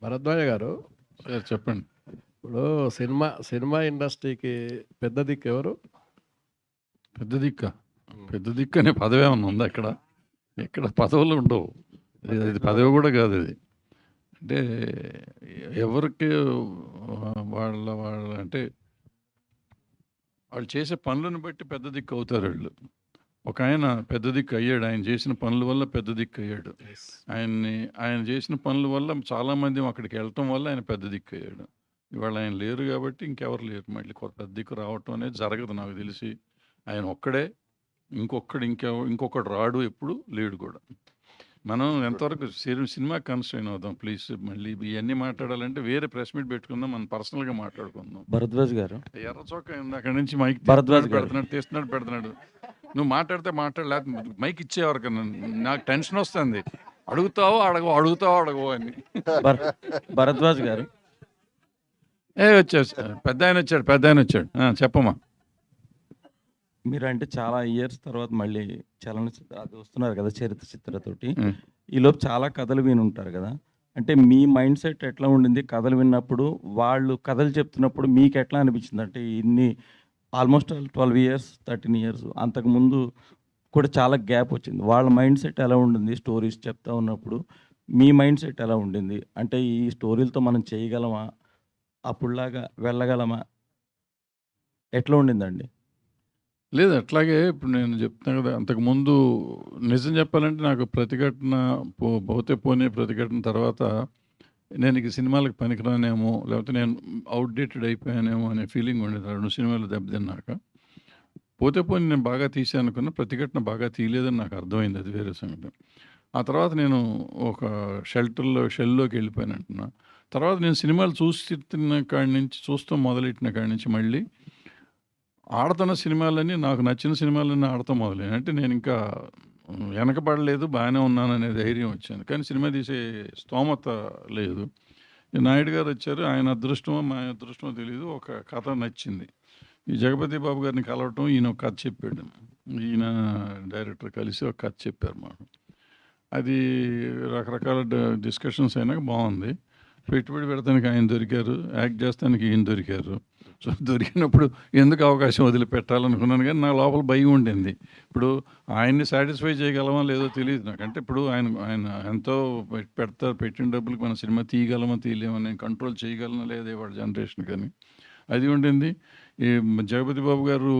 భరద్వాజ గారు, సార్ చెప్పండి. ఇప్పుడు సినిమా ఇండస్ట్రీకి పెద్ద దిక్కు ఎవరు? పెద్ద దిక్క పెద్ద దిక్కు అనే పదవి ఏమన్నా ఉందా ఇక్కడ? ఇక్కడ పదవులు ఉండవు. ఇది పదవి కూడా కాదు. ఇది అంటే ఎవరికి వాళ్ళ వాళ్ళ అంటే వాళ్ళు చేసే పనులను బట్టి పెద్ద దిక్కు అవుతారు వాళ్ళు. ఒక ఆయన పెద్ద దిక్కు అయ్యాడు. ఆయన చేసిన పనుల వల్ల పెద్ద దిక్కు అయ్యాడు. ఆయన చేసిన పనుల వల్ల చాలామంది అక్కడికి వెళ్ళటం వల్ల ఆయన పెద్ద దిక్కు అయ్యాడు. ఇవాళ ఆయన లేరు కాబట్టి ఇంకెవరు లేరు. మళ్ళీ పెద్ద దిక్కు రావటం అనేది జరగదు నాకు తెలిసి. ఆయన ఒక్కడే, ఇంకొకడు రాడు, ఎప్పుడు లేడు కూడా. మనం ఎంతవరకు సినిమా కన్స్ట్రైన్ అవుదాం ప్లీజ్. మళ్ళీ ఇవన్నీ మాట్లాడాలంటే వేరే ప్రెస్ మీట్ పెట్టుకుందాం, మనం పర్సనల్గా మాట్లాడుకుందాం. భరద్వాజ్ గారు, ఎర్ర చొక్క అక్కడి నుంచి మైక్ భరద్వాజ్ గారు. పెడుతున్నాడు. నువ్వు మాట్లాడితే మాట్లాడలేదు, మైక్ ఇచ్చేవారు కదా. నాకు టెన్షన్ వస్తుంది. అడుగుతావో అడగవో అని. భరద్వాజ్ గారు, వచ్చాడు పెద్ద ఆయన వచ్చాడు. చెప్పమ్మా. మీరు అంటే చాలా ఇయర్స్ తర్వాత మళ్ళీ చలనచిత్ర అది వస్తున్నారు కదా, చరిత్ర చిత్రతోటి. ఈలోపు చాలా కథలు విని ఉంటారు కదా. అంటే మీ మైండ్ సెట్ ఎట్లా ఉండింది కథలు విన్నప్పుడు? వాళ్ళు కథలు చెప్తున్నప్పుడు మీకు ఎట్లా అనిపించింది? అంటే ఇన్ని ఆల్మోస్ట్ 12 years 13 years అంతకుముందు కూడా చాలా గ్యాప్ వచ్చింది. వాళ్ళ మైండ్ సెట్ ఎలా ఉండింది స్టోరీస్ చెప్తా ఉన్నప్పుడు? మీ మైండ్ సెట్ ఎలా ఉండింది? అంటే ఈ స్టోరీలతో మనం చేయగలమా, అప్పుడులాగా వెళ్ళగలమా, ఎట్లా ఉండిందండి? లేదు, అట్లాగే ఇప్పుడు నేను చెప్తున్నాను కదా, అంతకుముందు నిజం చెప్పాలంటే నాకు ప్రతిఘటన పోతే ప్రతిఘటన తర్వాత నేను ఇక సినిమాలకు పనికిరానేమో, లేకపోతే నేను అవుట్డేటెడ్ అయిపోయానేమో అనే ఫీలింగ్ ఉండేది 2 సినిమాలు దెబ్బతిన్నాక. పోతే నేను బాగా తీసాను అనుకున్న, ప్రతిఘటన బాగా తీయలేదని నాకు అర్థమైంది. అది వేరే సంగతి. ఆ తర్వాత నేను ఒక షెల్లోకి వెళ్ళిపోయాను అంటున్నా. తర్వాత నేను సినిమాలు చూస్తూ మొదలెట్టిన కాడి నుంచి మళ్ళీ ఆడుతున్న సినిమాలన్నీ, నాకు నచ్చిన సినిమాలన్నీ ఆడతాం మొదలైన. అంటే నేను ఇంకా వెనకబడలేదు, బాగానే ఉన్నాననే ధైర్యం వచ్చింది. కానీ సినిమా తీసే స్తోమత లేదు. నాయుడు గారు వచ్చారు, ఆయన అదృష్టమో మా అదృష్టమో తెలియదు, ఒక కథ నచ్చింది. ఈ జగపతి బాబు గారిని కలవటం, ఈయన ఒక కథ చెప్పాడు. ఈయన డైరెక్టర్ కలిసి ఒక కథ చెప్పారు మాకు. అది రకరకాల డిస్కషన్స్ అయినాక బాగుంది. పెట్టుబడి పెడతానికి ఆయన దొరికారు, యాక్ట్ చేస్తానికి ఈయన దొరికారు. సో దొరికినప్పుడు ఎందుకు అవకాశం వదిలిపెట్టాలనుకున్నాను. కానీ నా లోపల భయం ఉండింది. ఇప్పుడు ఆయన్ని సాటిస్ఫై చేయగలమా లేదో తెలియదు నాకు. అంటే ఇప్పుడు ఆయన ఎంతో పెట్టిన డబ్బులకి మన సినిమా తీయగలమా తీయలేమా, నేను కంట్రోల్ చేయగలనా లేదే వాడి జనరేషన్. కానీ అది ఉండింది. ఈ జగపతి బాబు గారు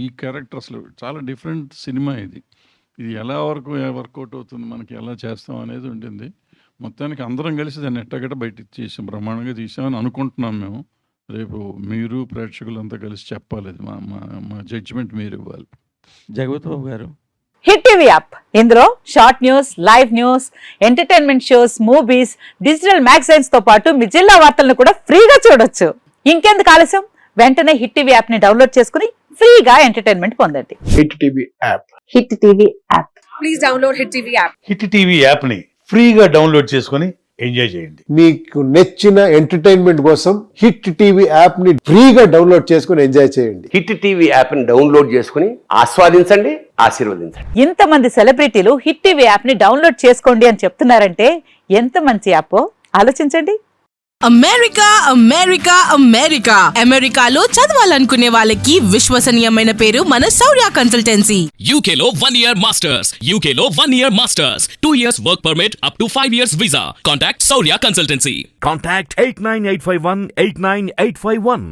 ఈ క్యారెక్టర్ అసలు చాలా డిఫరెంట్ సినిమా. ఇది ఎలా వర్కౌట్ అవుతుంది, మనకి ఎలా చేస్తాం అనేది ఉంటుంది. మొత్తానికి అందరం కలిసి దాన్ని ఎట్టగట్ట బయట తీసాం, బ్రహ్మాండంగా తీసామని అనుకుంటున్నాం మేము. రేపు మీరు ప్రేక్షకులంతా కలిసి చెప్పాలి. అది మా జడ్జిమెంట్ మీరు ఇవ్వాలి. జగపతి బాబు గారు, హిట్ టీవీ యాప్, ఇందులో short news, live news, entertainment shows, movies, digital magazines తో పాటు మీ జిల్లా వార్తలను కూడా ఫ్రీగా చూడొచ్చు. ఇంకెందుకు ఆలస్యం, వెంటనే హిట్ టీవీ యాప్ ని డౌన్లోడ్ చేసుకుని ఫ్రీగా ఎంటర్టైన్మెంట్ పొందండి. Hit TV app. Hit TV app, please download hit TV app. Hit TV యాప్ని ఫ్రీగా డౌన్లోడ్ చేసుకొని ఎంజాయ్ చేయండి. మీకు నచ్చిన ఎంటర్టైన్మెంట్ కోసం హిట్ టీవీ యాప్ ని ఫ్రీగా డౌన్లోడ్ చేసుకొని ఎంజాయ్ చేయండి. హిట్ టీవీ యాప్ ని డౌన్లోడ్ చేసుకుని ఆస్వాదించండి, ఆశీర్వదించండి. ఇంతమంది సెలబ్రిటీలు హిట్ టీవీ యాప్ ని డౌన్లోడ్ చేసుకోండి అని చెప్తున్నారంటే ఎంత మంచి యాప్ ఆలోచించండి. అమెరికా అమెరికా అమెరికా అమెరికాలో చదవాలనుకునే వాళ్ళకి విశ్వసనీయమైన పేరు మన శౌర్య కన్సల్టెన్సీ. UK లో 1 year masters, UK లో 1 year masters, 2 years work permit up to 5 years visa. Contact Saurya Consultancy. Contact 89851 89851.